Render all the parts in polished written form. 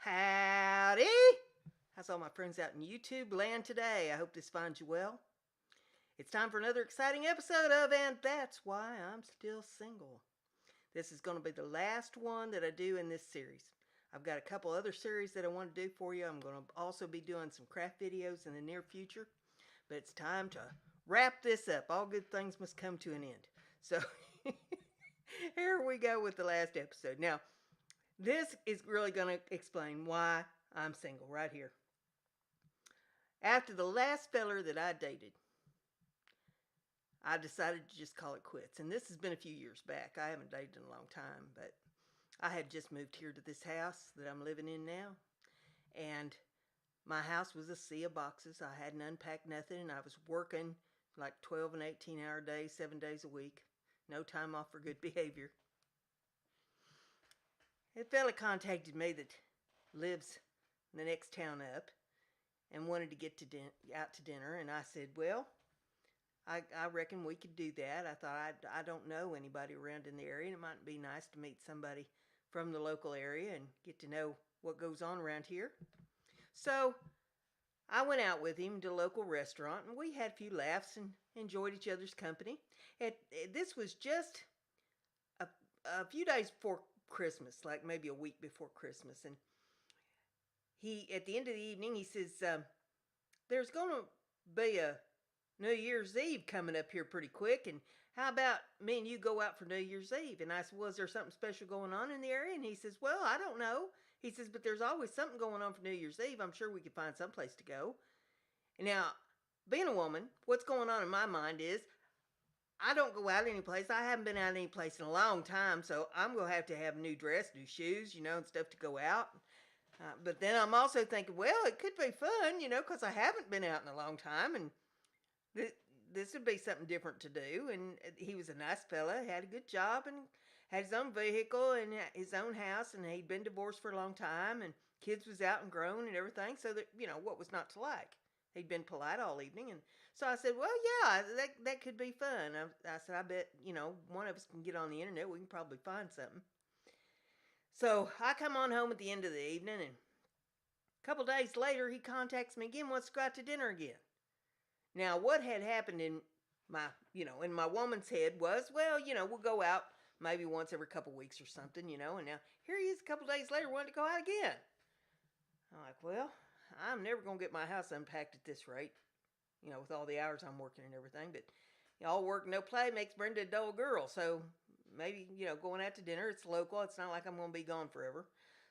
Howdy! How's all my friends out in YouTube land today? I hope this finds you well. It's time for another exciting episode of And That's Why I'm Still Single. This is going to be the last one that I do in this series. I've got a couple other series that I want to do for you. I'm going to also be doing some craft videos in the near future. But it's time to wrap this up. All good things must come to an end. So here we go with the last episode. Now, this is really going to explain why I'm single right here. After the last feller that I dated, I decided to just call it quits. And this has been a few years back. I haven't dated in a long time, but I had just moved here to this house that I'm living in now. And my house was a sea of boxes. I hadn't unpacked nothing, and I was working like 12 and 18-hour days, 7 days a week. No time off for good behavior. A fella contacted me that lives in the next town up and wanted to get out to dinner, and I said, well, I reckon we could do that. I thought, I don't know anybody around in the area, and it might be nice to meet somebody from the local area and get to know what goes on around here. So I went out with him to a local restaurant, and we had a few laughs and enjoyed each other's company. This was just a few days before Christmas, like maybe a week before Christmas, and he, at the end of the evening, he says, there's going to be a New Year's Eve coming up here pretty quick, and how about me and you go out for New Year's Eve? And I said, well, is there something special going on in the area? And he says, well, I don't know. He says, but there's always something going on for New Year's Eve. I'm sure we could find some place to go. And now, being a woman, what's going on in my mind is, I don't go out any place. I haven't been out any place in a long time, so I'm going to have a new dress, new shoes, and stuff to go out. But then I'm also thinking, well, it could be fun, because I haven't been out in a long time, and this would be something different to do. And he was a nice fella, had a good job, and had his own vehicle and his own house, and he'd been divorced for a long time, and kids was out and grown and everything, so that, what was not to like? He'd been polite all evening, and so I said, well, yeah, that could be fun. I said, I bet, one of us can get on the internet. We can probably find something. So I come on home at the end of the evening, and a couple days later, he contacts me again, wants to go out to dinner again. Now, what had happened in my woman's head was, well, we'll go out maybe once every couple weeks or something, and now here he is a couple days later wanting to go out again. I'm like, well, I'm never going to get my house unpacked at this rate, with all the hours I'm working and everything. But all work, no play makes Brenda a dull girl. So maybe, going out to dinner, it's local. It's not like I'm going to be gone forever.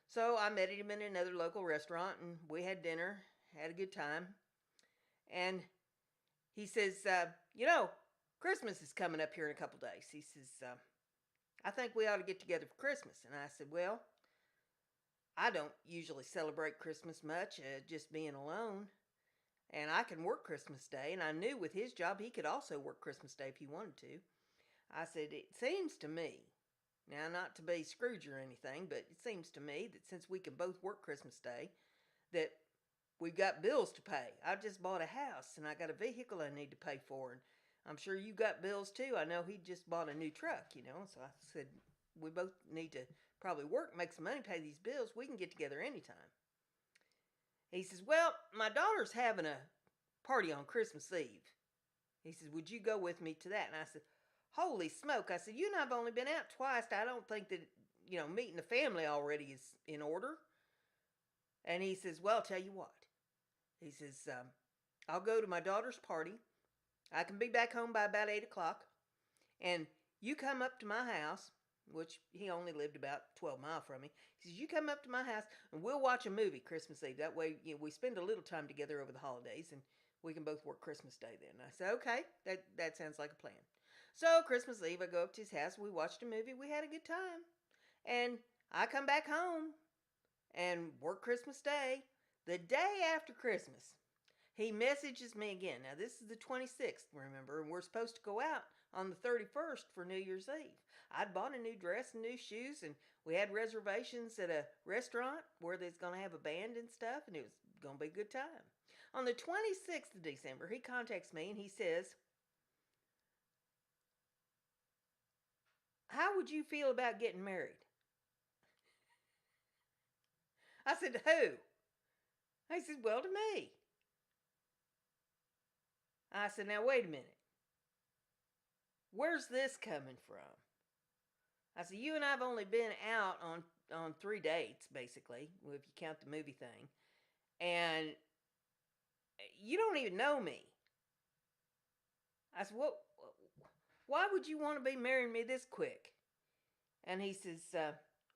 So I met him in another local restaurant, and we had dinner, had a good time. And he says, Christmas is coming up here in a couple days. He says, I think we ought to get together for Christmas. And I said, well, I don't usually celebrate Christmas much, just being alone. And I can work Christmas Day, and I knew with his job he could also work Christmas Day if he wanted to. I said, it seems to me, now not to be Scrooge or anything, but it seems to me that since we can both work Christmas Day, that we've got bills to pay. I just bought a house, and I got a vehicle I need to pay for, and I'm sure you got bills too. I know he just bought a new truck, so I said, we both need to probably work, make some money, pay these bills. We can get together anytime. He says, well, my daughter's having a party on Christmas Eve. He says, would you go with me to that? And I said, holy smoke. I said, you and I have only been out twice. I don't think that, meeting the family already is in order. And he says, well, I'll tell you what. He says, I'll go to my daughter's party. I can be back home by about 8 o'clock. And you come up to my house, which he only lived about 12 miles from me. He says, you come up to my house and we'll watch a movie Christmas Eve. That way, we spend a little time together over the holidays, and we can both work Christmas Day then. And I said, okay, that sounds like a plan. So Christmas Eve, I go up to his house. We watched a movie. We had a good time. And I come back home and work Christmas Day. The day after Christmas, he messages me again. Now, this is the 26th, remember, and we're supposed to go out on the 31st for New Year's Eve. I'd bought a new dress and new shoes, and we had reservations at a restaurant where they's going to have a band and stuff, and it was going to be a good time. On the 26th of December, he contacts me, and he says, how would you feel about getting married? I said, who? He said, well, to me. I said, now wait a minute. Where's this coming from? I said, you and I have only been out on 3 dates, basically, if you count the movie thing. And you don't even know me. I said, what? Why would you want to be marrying me this quick? And he says,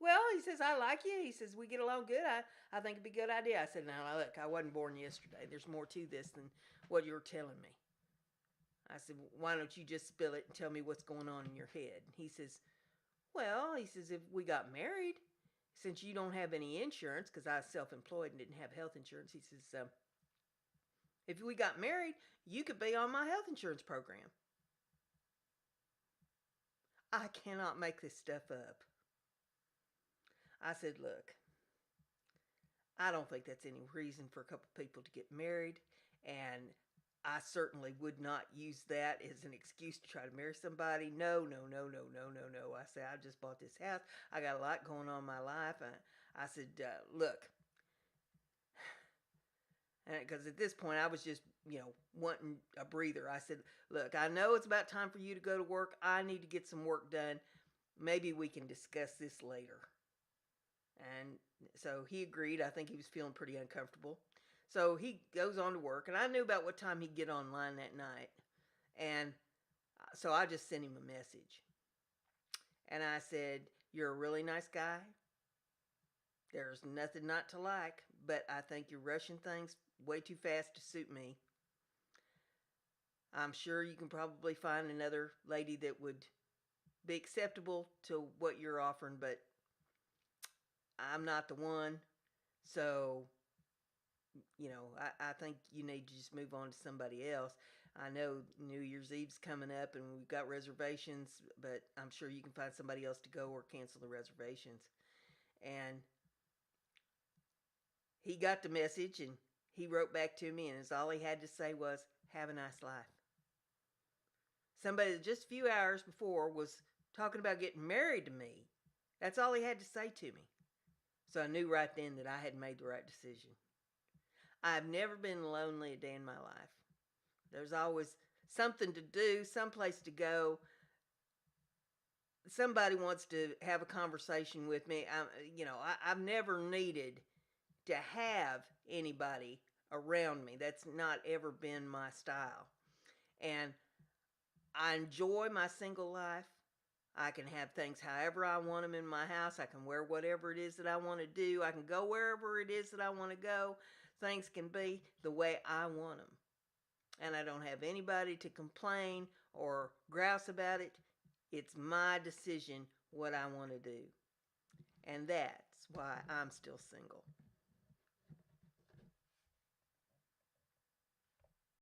well, he says, I like you. He says, we get along good. I think it'd be a good idea. I said, now, look, I wasn't born yesterday. There's more to this than what you're telling me. I said, why don't you just spill it and tell me what's going on in your head? And he says, well, he says, if we got married, since you don't have any insurance, because I was self-employed and didn't have health insurance, he says, if we got married, you could be on my health insurance program. I cannot make this stuff up. I said, look, I don't think that's any reason for a couple people to get married, and I certainly would not use that as an excuse to try to marry somebody. No. I said, I just bought this house. I got a lot going on in my life. I said, look, because at this point I was just, wanting a breather. I said, look, I know it's about time for you to go to work. I need to get some work done. Maybe we can discuss this later. And so he agreed. I think he was feeling pretty uncomfortable. So he goes on to work, and I knew about what time he'd get online that night. And so I just sent him a message. And I said, you're a really nice guy. There's nothing not to like, but I think you're rushing things way too fast to suit me. I'm sure you can probably find another lady that would be acceptable to what you're offering, but I'm not the one. So, I think you need to just move on to somebody else. I know New Year's Eve's coming up and we've got reservations, but I'm sure you can find somebody else to go or cancel the reservations. And he got the message and he wrote back to me, and all he had to say was, have a nice life. Somebody that just a few hours before was talking about getting married to me. That's all he had to say to me. So I knew right then that I had made the right decision. I've never been lonely a day in my life. There's always something to do, someplace to go. Somebody wants to have a conversation with me. I've never needed to have anybody around me. That's not ever been my style. And I enjoy my single life. I can have things however I want them in my house. I can wear whatever it is that I want to do. I can go wherever it is that I want to go. Things can be the way I want them. And I don't have anybody to complain or grouse about it. It's my decision what I want to do. And that's why I'm still single.